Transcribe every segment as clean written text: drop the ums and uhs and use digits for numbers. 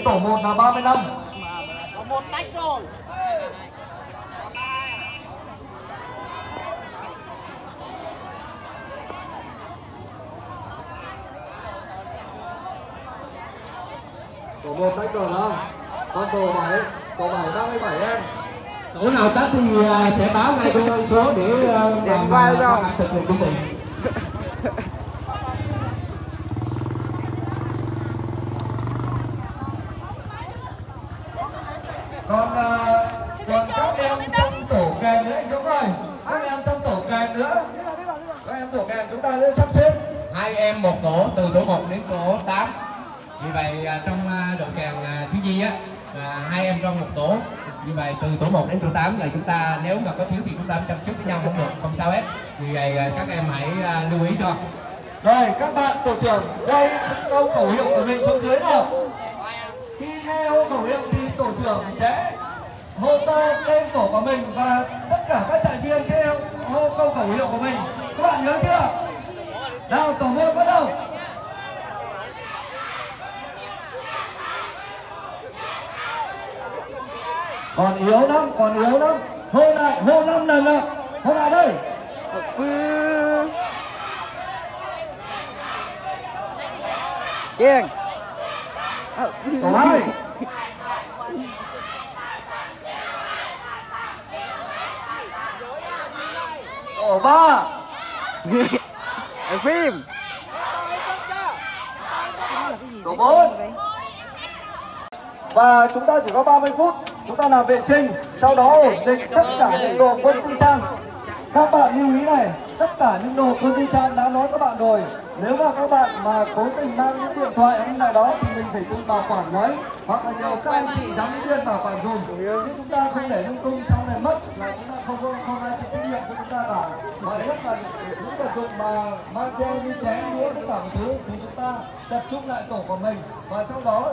Tổ 1 là 35. Có một tách rồi. Tổ 1 tách rồi không? Con tổ 7 37 em. Tổ nào tách thì sẽ báo ngay cho số để vào rồi. thực hiện chuẩn bị. Còn các em trong tổ kèm nữa anh Dũng ơi, các em trong tổ kèm nữa, các em tổ kèm chúng ta sẽ sắp xếp 2 em một tổ từ tổ 1 đến tổ 8. Vì vậy trong đội kèm thiếu nhi á, 2 em trong một tổ. Như vậy từ tổ 1 đến tổ 8 là chúng ta nếu mà có thiếu thì chúng ta chăm chút với nhau cũng được, không sao hết. Vì vậy các em hãy lưu ý cho. Rồi các bạn tổ trưởng quay câu khẩu hiệu của mình xuống dưới nào. Khi nghe hô khẩu hiệu thì tổ trưởng sẽ hô to tên tổ của mình và tất cả các trại viên theo hô câu khẩu hiệu của mình. Các bạn nhớ chưa? Nào tổ 1 bắt đầu. Còn yếu lắm. Hô 5 lần nào. Hô lại đây. Kiên. Tổ 2. Tổ 3. Phim. Tổ 4. Và chúng ta chỉ có 30 phút. Chúng ta làm vệ sinh, sau đó ổn định tất cả những đồ quân tư trang. Các bạn lưu ý này, tất cả những đồ quân tư trang đã nói các bạn rồi. Nếu mà các bạn mà cố tình mang những điện thoại hay này đó thì mình phải tự bảo quản lấy, hoặc là nhờ các anh chị giám viên bảo quản dùm. Chứ chúng ta không để lung tung sau này mất là chúng ta không ai chịu trách nhiệm cho chúng ta cả. Và nhất là những vật dụng mà mang theo như chén đũa tất cả mọi thứ thì chúng ta tập trung lại tổ của mình, và sau đó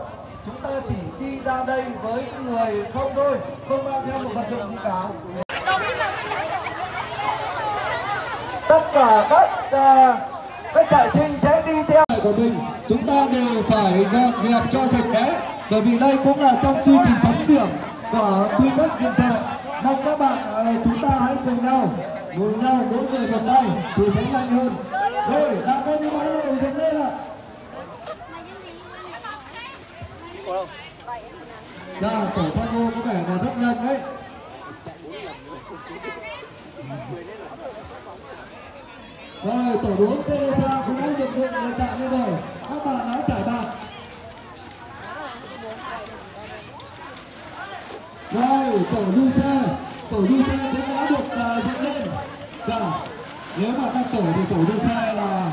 chúng ta chỉ đi ra đây với người không thôi, không mang theo một vật dụng gì cả. Tất cả các trại sinh sẽ đi theo của mình, chúng ta đều phải dọn dẹp cho sạch sẽ, bởi vì đây cũng là trong quy trình chấm điểm của quy tắc điện thoại. Mong các bạn chúng ta hãy cùng nhau mỗi người một tay thì sẽ nhanh hơn. Rồi đã có như vậy rồi, dừng lên ạ. Dạ, tổ tham mưu có vẻ là rất nhanh đấy. Rồi, tổ 4 Teresa cũng đã được lựa chọn lên rồi. Các bạn đã trải bạt. Rồi, tổ đu xe cũng đã được dựng lên. Dạ, nếu mà các tổ thì tổ đu xe là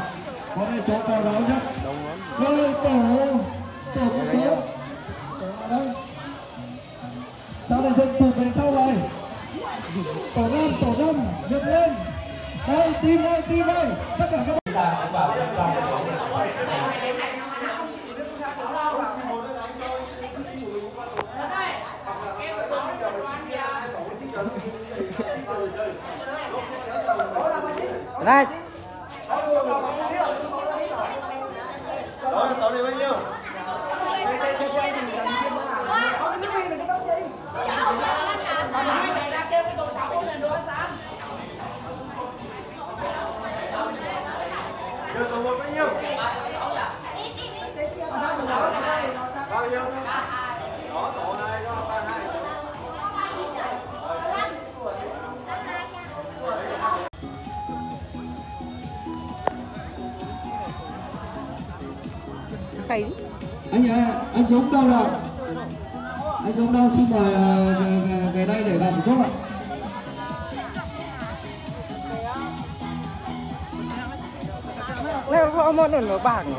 có thể chỗ cao ráo nhất. Rồi, tổ công bố. Đây. Sau này dựng tụt về sau này. Tổ 5 dựng lên. Đây, tim đây, tất cả các bạn. Đây. Tổ này bao nhiêu? Được tổ 1 bao nhiêu? Bao nhiêu? Đó, tổ này có 32. Anh Dũng đâu rồi? Anh Dũng đâu, xin mời về đây để gặp một chút ạ. Nếu có món nó bảng.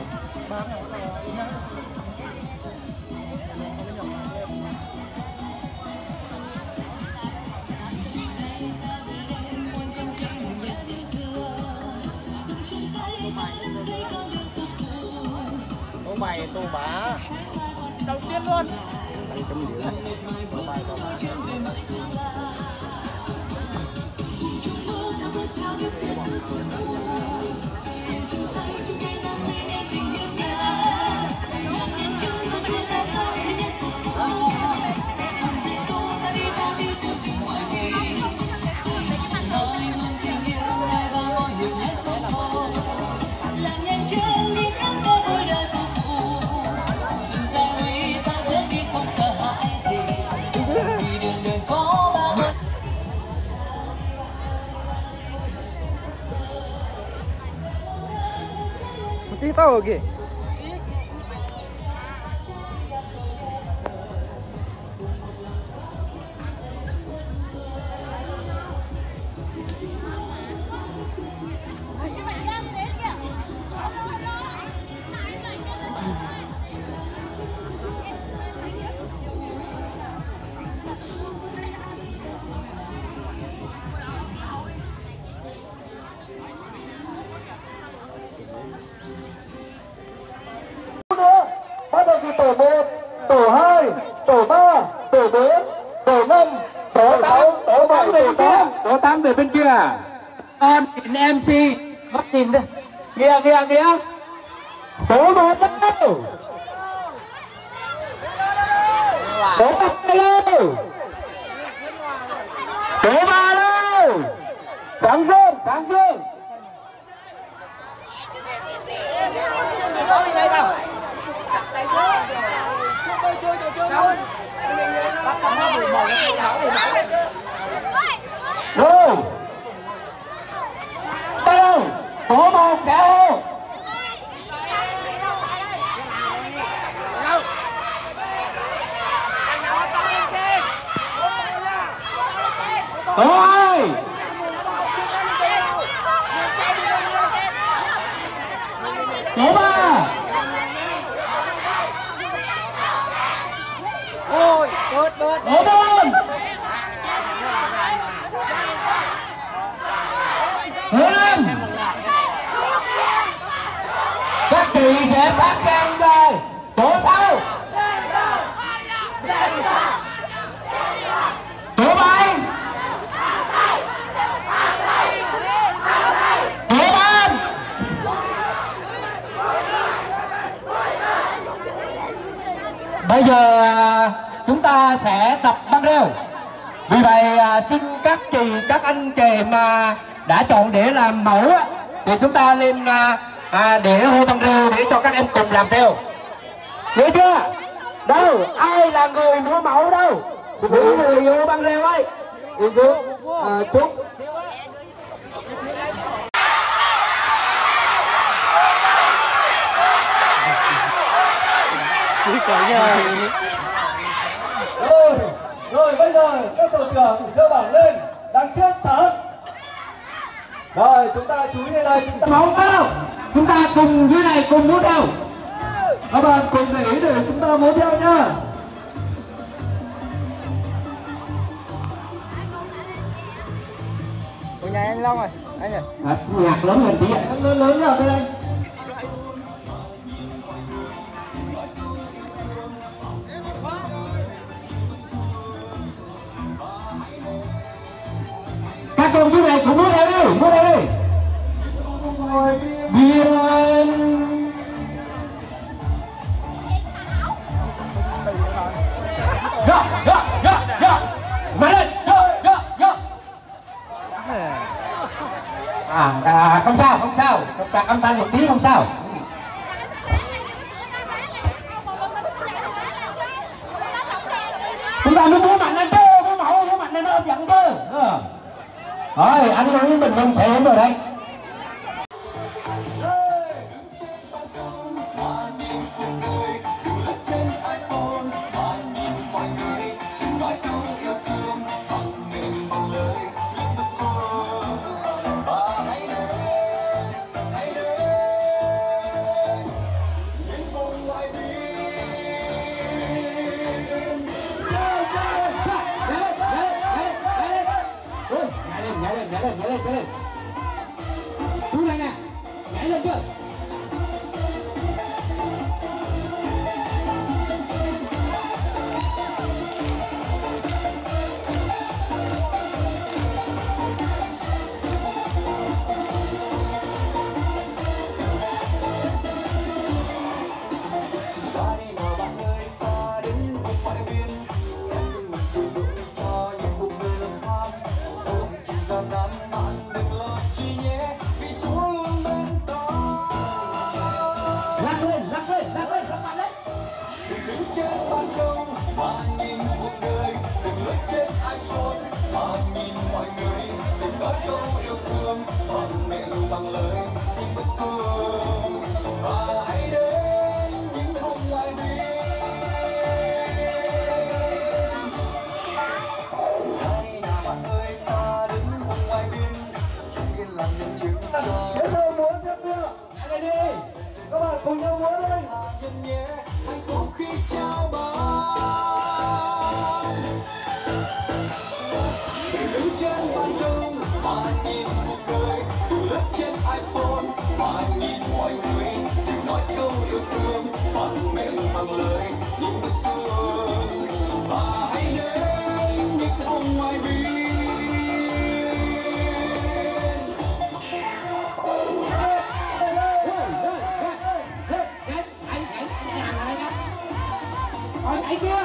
Tô mày, tô bá. Đầu tiên luôn. Putih tahu lagi. Bắt đầu từ tổ 1, tổ 2, tổ 3, tổ 4, tổ 5, tổ 6, tổ 7, tổ 8. Tổ 8 về bên kia. Con nhìn MC, mắt nhìn đây. Kìa kìa kìa. Tổ 1 đâu? Tổ 2 đâu? Tổ 3 đâu? Thắng Dương, Thắng Dương. Rồi. Đâu? Tổ 1 sẽ hô. Ôi! Tổ 3. Ôi, bớt. Tổ 4. Tổ 5. Các chị sẽ phát can về. Tổ 6. Tổ 7. Tổ 3. Bây giờ chúng ta sẽ tập băng reo. Vì vậy xin các chị, các anh chị mà đã chọn để làm mẫu thì chúng ta lên để hô băng reo để cho các em cùng làm theo. Nhớ chưa? Đâu? Ai là người múa mẫu đâu? Những người hô băng reo ấy. Chúc rồi bây giờ các tổ trưởng đưa bảng lên đằng trước thắng. Rồi chúng ta chú ý lên đây, chúng ta Mẫu đâu? Chúng ta cùng dưới này cùng múa theo. các bạn cùng để ý để chúng ta múa theo nha. Của nhà anh Long rồi, anh ơi. Nhạc lớn lên tí ạ. Lớn nhạc bên anh. Các con dưới này cùng múa theo đi, múa theo đi. Biên. Dạ. Mà lên, dạ. Không sao. Đặt âm thanh một tí không sao. Chúng ta muốn múa mạnh lên chứ, múa mạnh lên nó hấp dẫn chứ. Rồi, anh nói mình sẽ đến rồi đây. Nhảy lên. Chú này nè, nhảy lên chưa? cùng nhau múa lên. Hạnh phúc khi trao bóng. Đứng trên ban công, bạn nhìn cuộc đời, lướt trên iPhone, bạn nhìn mọi người, đừng nói câu yêu thương, bằng miệng bằng lời, nhưng với xương, và hãy đến những hôm ngoài biên. Anh kia.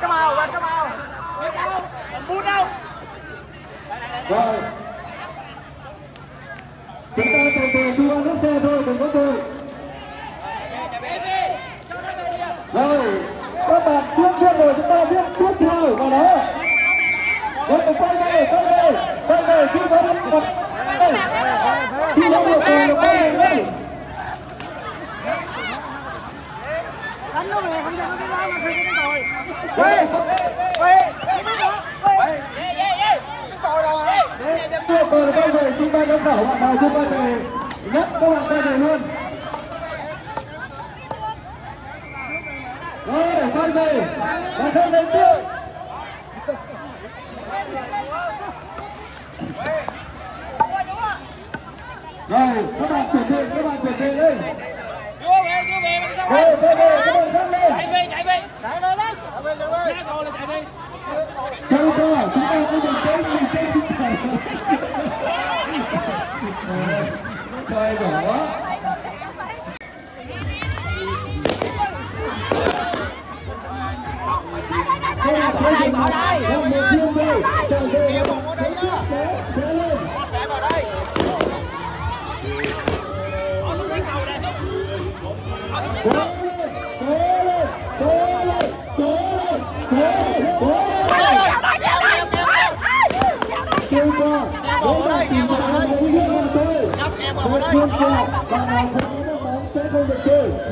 Come on, come on. Bút đâu? Rồi. Chúng ta từ từ thu ăn nước xe thôi, đừng có từ. Rồi, các bạn trước biết rồi, chúng ta biết tiếp theo vào đó. Rồi, quay về, khi có được cặp. Khi có được quay về đây. Đánh nó về, không cho nó cái đó mà khi cái rồi. Tuyệt vời, quay về, xin ban giám khảo bạn nào chưa quay về, nhắc các bạn quay về luôn. Rồi, quay về, và không đến tiếp. Rồi, các bạn chuẩn bị lên. Chưa về mình sao Rồi, quay về, các bạn dắt lên. chạy về lên. Ra cầu là chạy về. Châu co, chúng ta có dùng cái gì trên tinh thần. Trời đổ quá. Các bạn sẽ dùng một thiên về, trở về, sẽ lên. Chạy vào đây.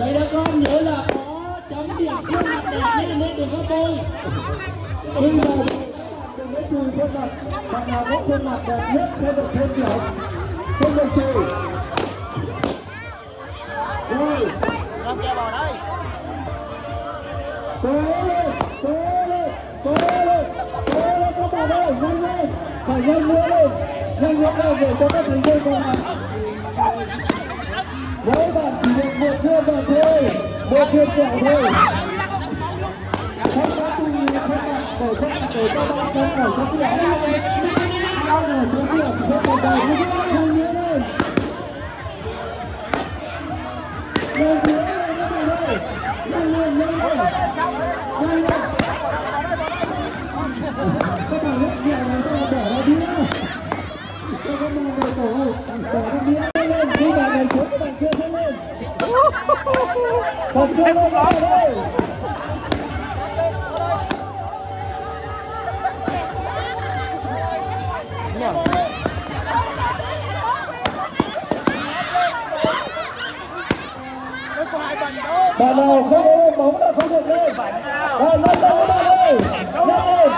Mấy đứa con nhớ là có chấm điểm khuôn mặt đẹp nhé, nên đừng có bôi. Bây giờ đừng có chùi khuôn mặt, bạn nào có khuôn mặt đẹp nhất sẽ được thêm điểm, không được chùi. Rồi, Làm keo vào đây. cố lên các bạn ơi, nhanh lên, phải nhanh nữa lên để cho các thành viên còn lại. Mỗi bạn chỉ được một viên vào thôi, một viên kẹo thôi. Không có注意các bạn để các bạn không phải chấm điểm. Ai là chấm điểm không phải đầy nhanh nữa lên. Nhanh nữa lên. Các bạn hết nhẹ này các bạn bỏ ra đĩa. Các bạn này bỏ ra đĩa lên. Khi bạn này xuống các bạn chưa thế lên. Còn chưa lên các bạn ơi. Bạn nào không có bóng là không được lên. Rồi, lên đâu các bạn ơi. Lên.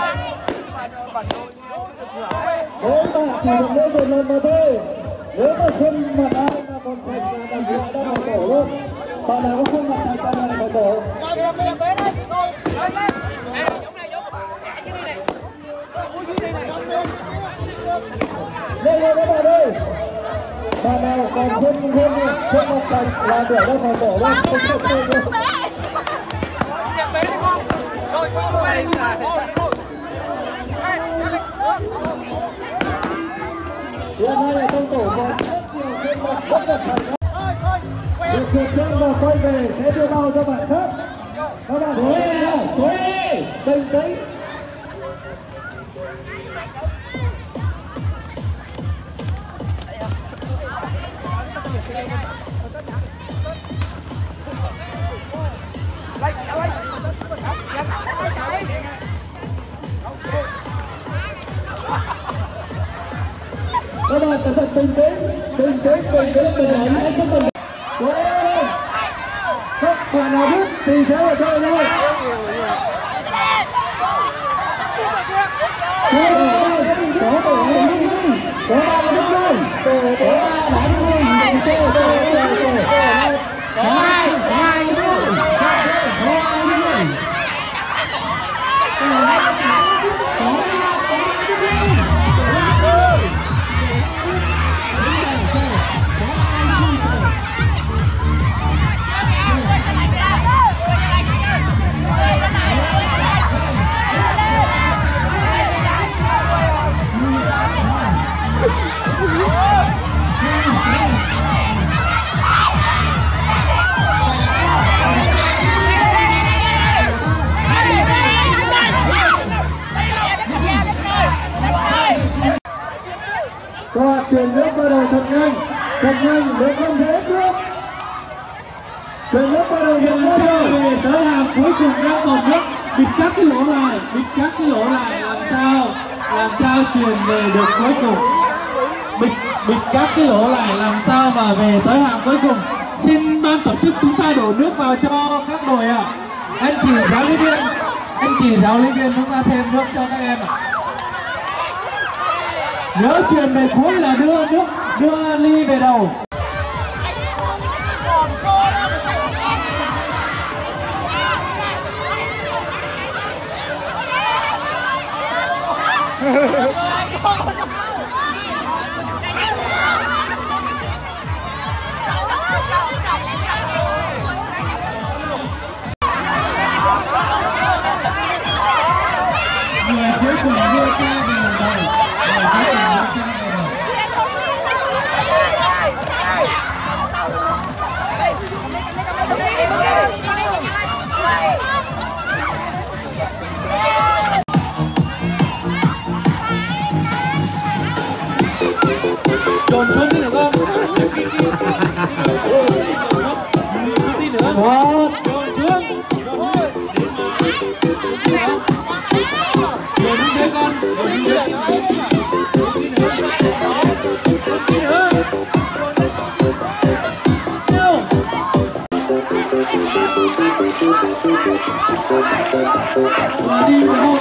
Mỗi bạn chỉ được lên một lần mà thôi. Nếu mà không mặt ai mà còn sạch là bạn lại đang vào tổ luôn. Bạn nào có khuôn mặt thành tay này một tổ. Đây các bạn ơi. Bạn nào còn khuôn mặt thành là đuổi ra khỏi tổ đây. Không được chơi nữa. Hiện nay ở trong tổ còn rất nhiều khuôn mặt bất vật thành. Được việc chân và quay về sẽ đưa bao cho bạn khác. Các bạn hãy lên nào, bình tĩnh. Các bạn phải thật bình ổn hãy cho mình. Các bạn nào biết thì sẽ là thôi thôi. Có tổ hai đi, có ba là đúng rồi. Tổ ba đã đúng rồi. Hai đúng rồi. Và chuyển nước bắt đầu thật nhanh, nếu không thể hết nước. Chuyển nước bắt đầu dần lên rồi. Tới hàng cuối cùng đang còn nước, bịt các cái lỗ lại, làm sao truyền về được cuối cùng. Bịt các cái lỗ lại làm sao mà về tới hàng cuối cùng. Xin ban tổ chức chúng ta đổ nước vào cho các đội ạ. Anh chị giáo lý viên chúng ta thêm nước cho các em ạ. Nhớ truyền về cuối là đưa ly về đầu. Người cuối cùng đưa ca về đầu. Dồn xuống tí nữa con. Xuống tí nữa. Dồn xuống. Dồn xuống thế con. Dồn xuống tí nữa. Và đi một.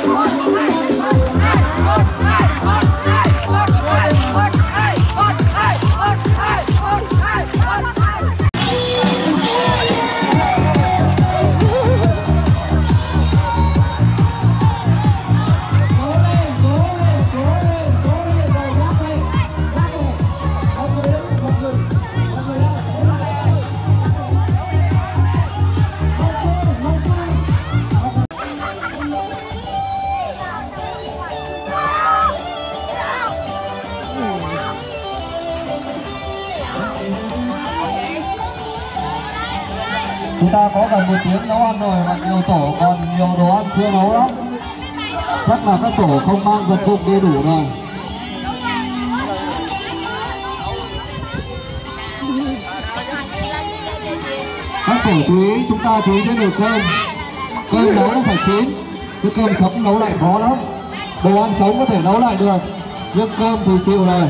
Chúng ta có gần 1 tiếng nấu ăn rồi và nhiều tổ còn nhiều đồ ăn chưa nấu lắm. Chắc là các tổ không mang vật dụng đi đủ rồi. Các tổ chú ý, chúng ta chú ý đến nồi cơm. Cơm nấu phải chín, chứ cơm sống nấu lại khó lắm. Đồ ăn sống có thể nấu lại được, nhưng cơm thì chịu rồi.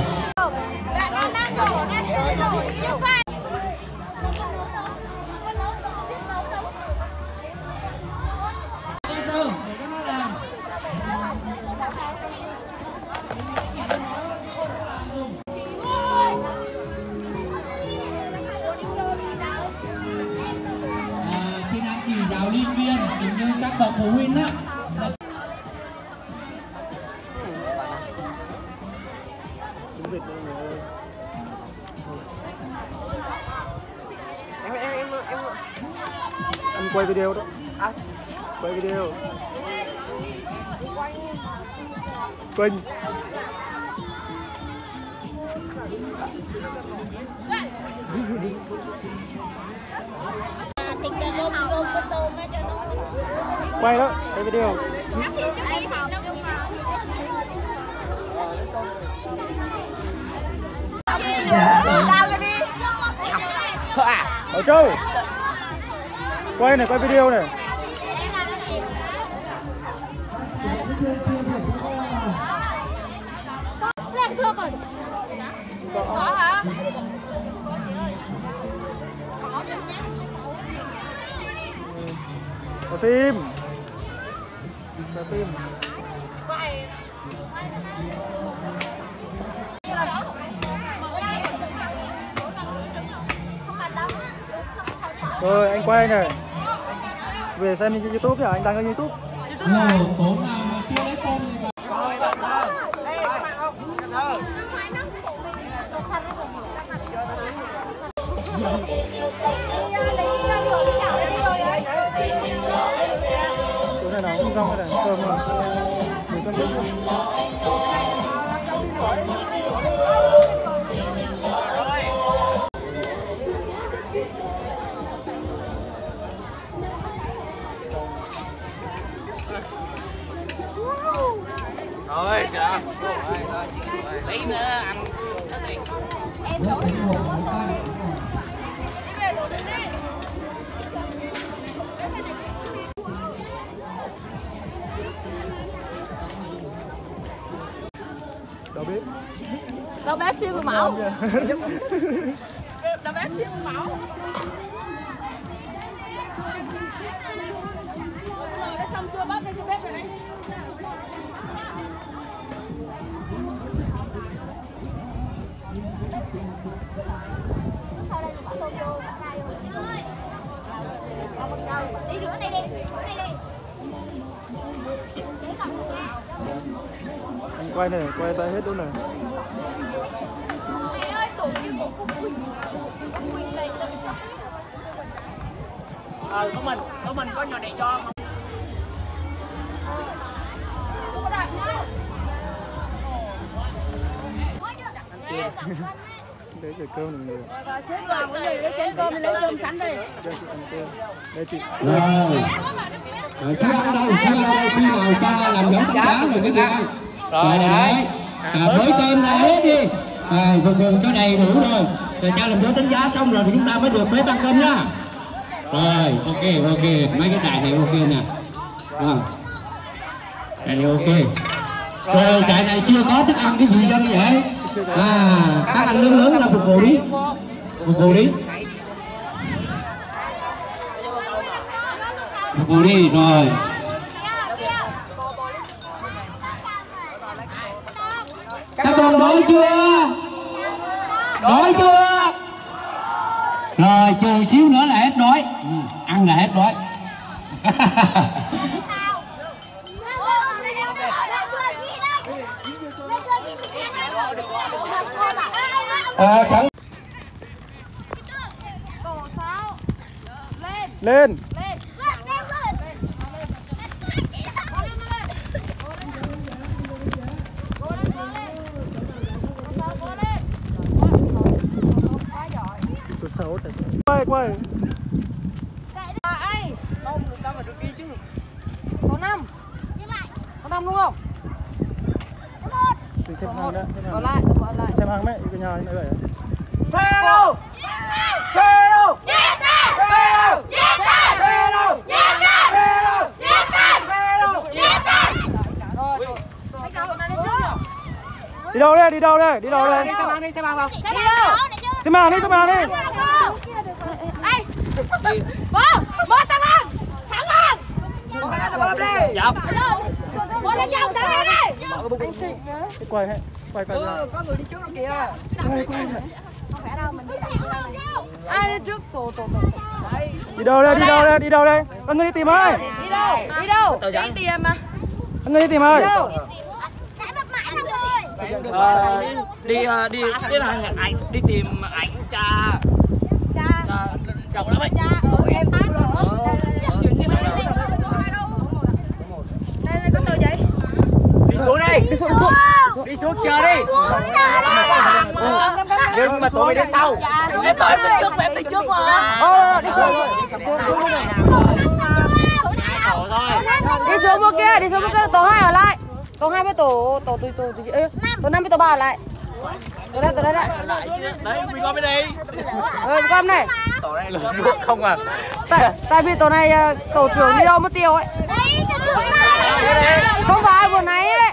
liên viên cũng như các bậc phụ huynh á. Anh quay video đó. Quay video. Quỳnh. Quay đó, quay video. Sợ à? Bảo Châu. Quay này, quay video này. Lên thưa còn. Có hả? Có phim. Có phim. Rồi anh quay này. Về xem trên YouTube hả? Anh đăng lên YouTube. Rồi, tổ nào mà chưa lấy con thì vào. Chỗ này nó không rong này, cơm rồi. Mình con đứng. Rồi, kìa. Lấy nữa anh. Em đổ đi. Đâu biết. Đầu bếp siêu người mẫu. Đầu bếp siêu người mẫu. Rồi đã xong chưa bác, siêu bếp rồi đấy. Đi rửa này đi, rửa này đi. Anh quay này, quay tay hết luôn này. Mẹ ơi, tụi như một con Quỳnh. Con Quỳnh này là mình Của mình có nhỏ này cho mà. Đấy là cơm này nhiều. rồi xếp vào cái gì lấy chén cơm, lấy cơm sẵn đi. Đây chị ăn cơm. Đây chị. Rồi. Chú ăn đâu? Khi nào ta làm giảm giá rồi mới được ăn. Rồi đấy. Bới cơm ra hết đi. Phục vụ cho đầy đủ rồi. Rồi cho làm dấu đánh giá xong rồi thì chúng ta mới được phép ăn cơm nhá. Rồi, ok. Mấy cái trại này ok nè. Trại này ok. Rồi trại này chưa có thức ăn cái gì đâu vậy? Các anh lớn là phục vụ đi. Phục vụ đi. Phục vụ đi rồi. Các con đói chưa? Đói chưa? Rồi chờ xíu nữa là hết đói. Ăn là hết đói. Khẳng Cổ sao? Lên. Lên. Lên. Số 6 này. Quay. Ai? Không, được đâu mà được đi chứ. Có 5. Có 5 đúng không? Thì xem hàng đó. Còn lại. Xem hàng mẹ, cái nhà này vậy. Phê Đi đâu đây? Đi xe mang vào. Xem hàng đi. Đây. Bố tao ăn. Thẳng ăn. Bố đi. Dạ. Bố lên dòng tao ăn đi. Quay. Có người đi trước rồi kìa. Quay. Không phải đâu, mình đi đâu. Ai đi trước? Tù. Đi đâu đây? Đi đâu đây? Đi đâu đây? Có người đi tìm ơi. Đi đâu? Đi đâu? Đi tìm mà. Có người đi tìm ơi. Đi cái là ảnh đi tìm ảnh cha rộng lắm ấy. Ôi em đây có tờ giấy. Đi xuống đi. Đi xuống chờ đi. Nhưng mà tụi mày đi sau. Em tụi em đi trước mà. Đi xuống. Đi xuống bên kia, tổ 2 ở lại. Tổ 2 với tổ 5 với tổ 3 ở lại. Tổ đây đấy. Đấy, mình con bên đây. Con này. Tổ này lớn nước không à. Tại vì tổ này tổ trưởng đi đâu mất tiêu ấy. Không phải vừa nãy ấy.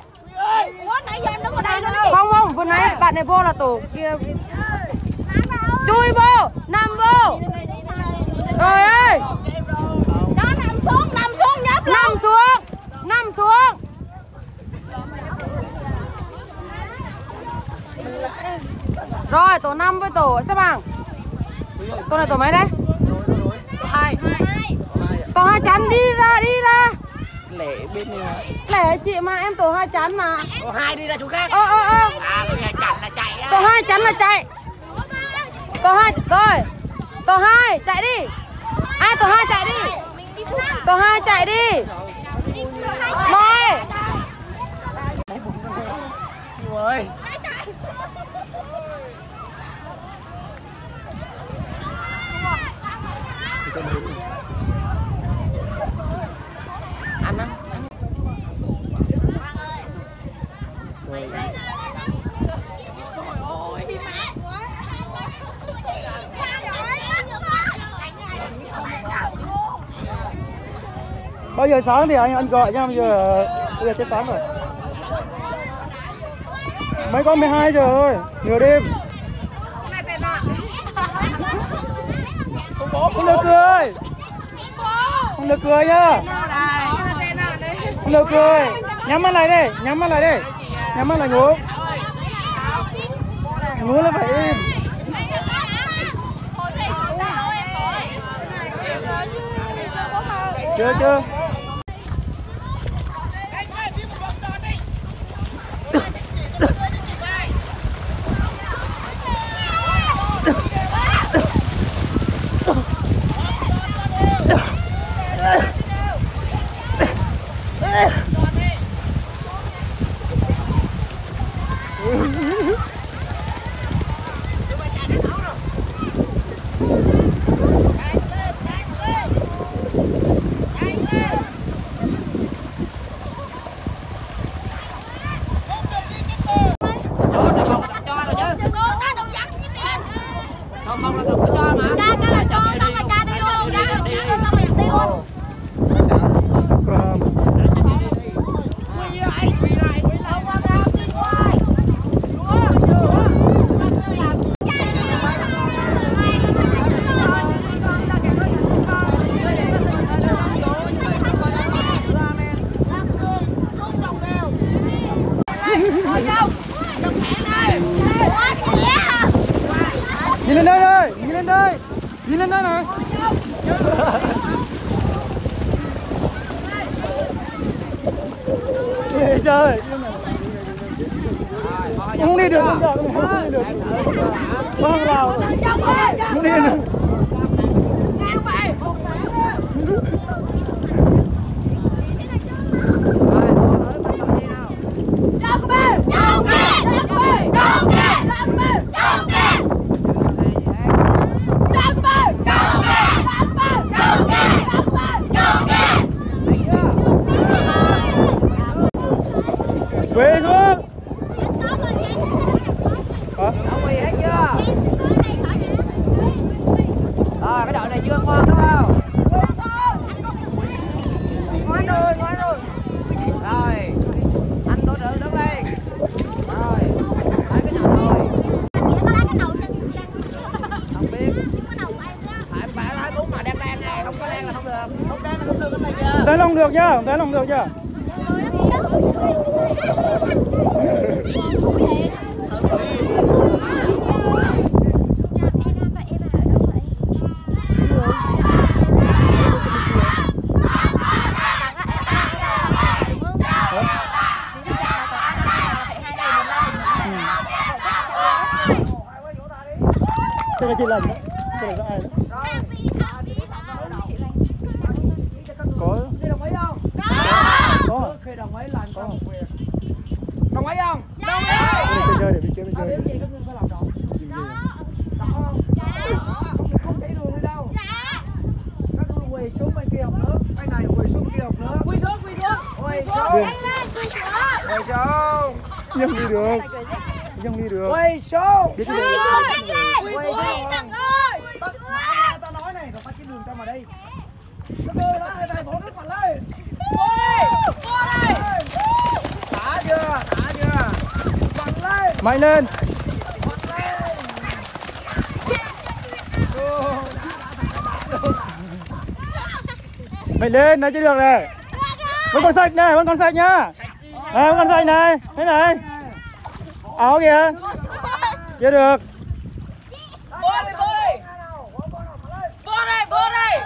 Không, vừa nãy bạn này vô là tổ kia. Chui vô, nằm vô. Trời ơi. Nằm xuống. Rồi, tổ 5 với tổ xếp hàng. Tổ này tổ mấy đấy? Tổ 2. Tổ 2 chắn đi ra. Lẻ bên này. Lẻ chị mà em tổ 2 chắn mà. Tổ 2 đi ra chỗ khác. À, Tổ 2 chắn là chạy á. Tổ 2 chắn là chạy. Tổ 2 rồi. Tổ 2 chạy đi. Tổ 2 chạy đi. Tổ 2 chạy đi. Rồi. Ôi. Ăn á. Bao giờ sáng thì anh gọi nha, bây giờ chết sáng rồi. Mấy con 12 giờ thôi, nửa đêm. Không được cười. Không được cười nhá. Không được cười. Nhắm mắt lại đi, nhắm mắt lại ngủ. Ngủ là phải im. Chưa. Nhìn lên đây này, nhìn lên đây này. Trời, không đi được, không đi được. Vâng nào, không đi được. Về xuống. Không bị hết chưa? Cái đội này chưa ngon đúng không? Ngoan rồi. Rồi, anh tổ trưởng đứng lên. Rồi, lấy cái nào rồi? Không biết. Phải lấy bún mà đang này, không có đen là không được. Không đen là không được cái này kìa. Tới lòng được nhá, tới lòng được nhá. chị Lành đó. Chị Lành có ai đó? Có. Đi đồng ý không? Có. Khi đồng ý là anh có một quyền. Đồng ý không? Đồng ý. Đi chơi đi chơi. Tao biết gì các ngươi phải làm rõ. Rõ không? Không thấy đường đi đâu. Các ngươi quỳ xuống bên kia học nước. Bên này quỳ xuống kia học nước. Quỳ xuống. Quỳ xuống. Không đi được. Không đi được. Quỳ xuống. Biết đi được. Quỳ xuống. Tao nói này, rồi tao chỉ đường tao mà đi. Các ngươi đó, đây vỗ nước mặt lên. Vô đây. Thả chưa? Mặt lên. Mạnh lên. Mạnh lên, nó chưa được này. Vẫn còn sạch này, vẫn còn sạch nhá. Vẫn còn sạch này. Thế này. Áo kìa. Chưa được. Vô đây.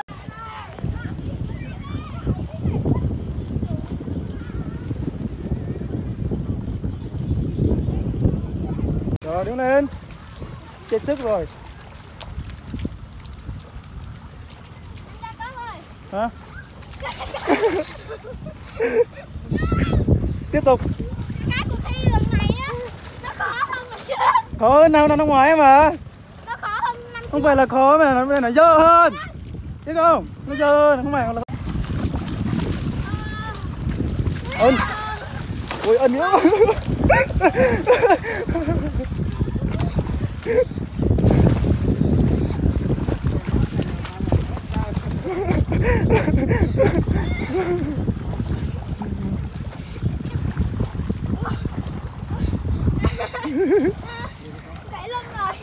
Rồi đứng lên. Chết sức rồi. Hả? Tiếp tục. Cái cuộc thi lần này á, nó khó hơn lần trước. Khó hơn nào năm ngoái mà. Nó khó hơn năm trước. Không phải là khó mà nó dơ hơn. Biết không? Nó dơ hơn, không phải là... Ân. Ôi ân nữa. Gãy lưng rồi.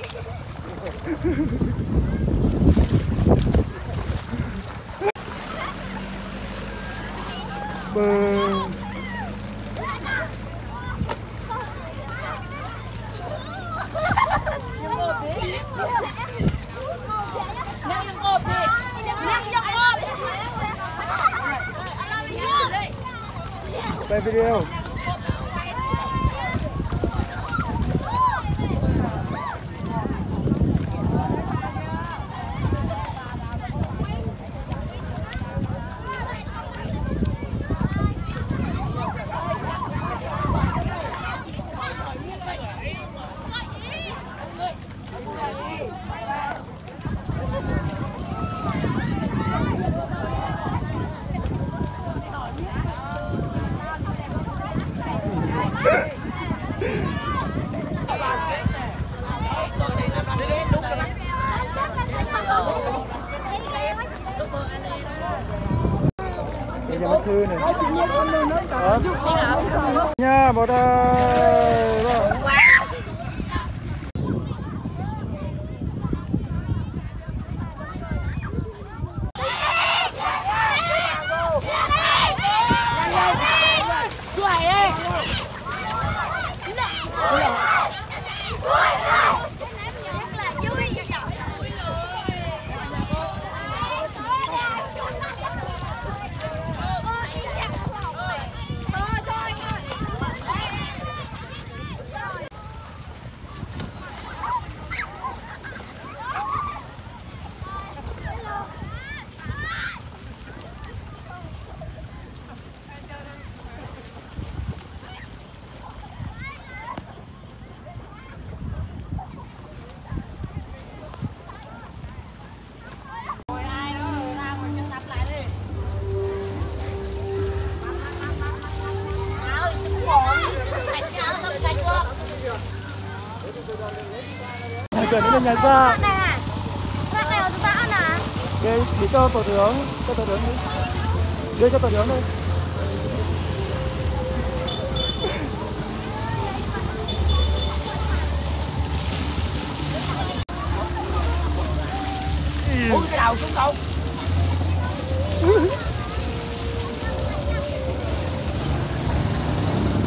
Quay video. Bây giờ mất thư này. Nha, bỏ đây. Gần đến nhà ra. Rác này là chúng ta ăn à? Để cho tổ trưởng, đi. Đưa cho tổ trưởng đi. Uống cái đầu xuống không?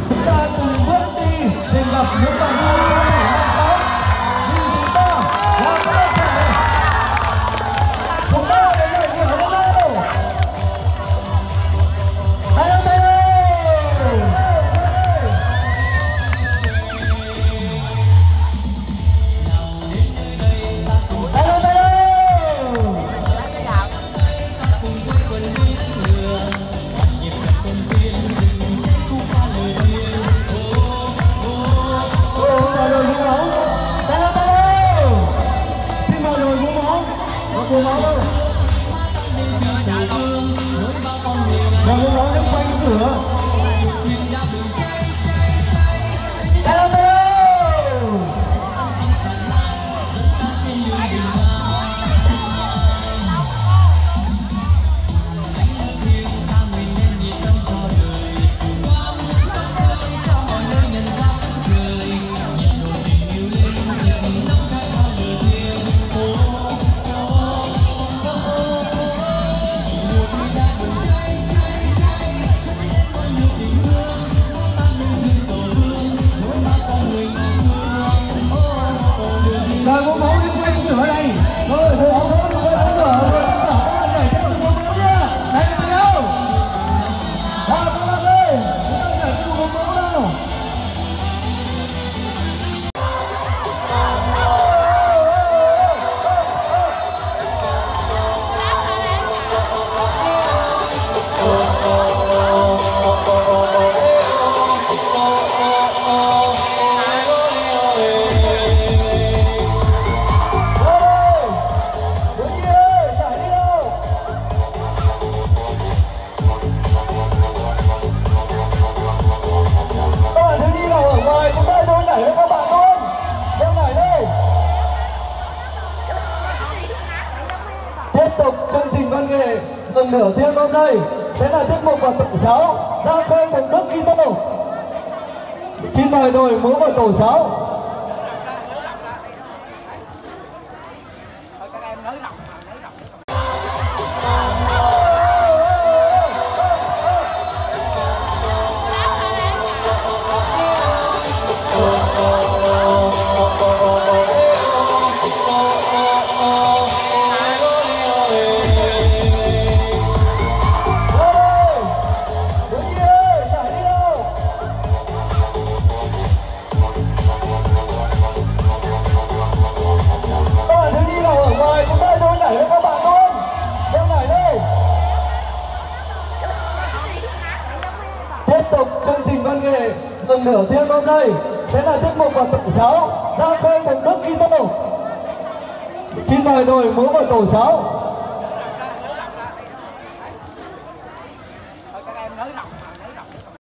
Chúng ta cùng bước đi tìm gặp những bạn yêu ca nhảy năm tám. Nhưng chúng ta là các bạn trẻ. Chúng ta để nhảy nhiều hơn đâu. Tay tay có cô máu đâu. Và cô máu đang quay cái lửa. Rồi cô máu đi quay cái lửa đây. Rồi cô máu đi quay cái lửa. Rồi các bạn nhảy theo cô máu nha. Đấy đi đâu? Nào các bạn ơi, chúng ta nhảy theo cô máu nào. Phần nửa thiên hôm nay sẽ là tiết mục vào tổ 6 đang khơi một nước Kitô. Xin mời đội múa vào tổ 6. Phần nửa thiên hôm nay sẽ là tiết mục vào tổ 6 đang khơi một nước Kitô. Xin mời đội múa vào tổ 6.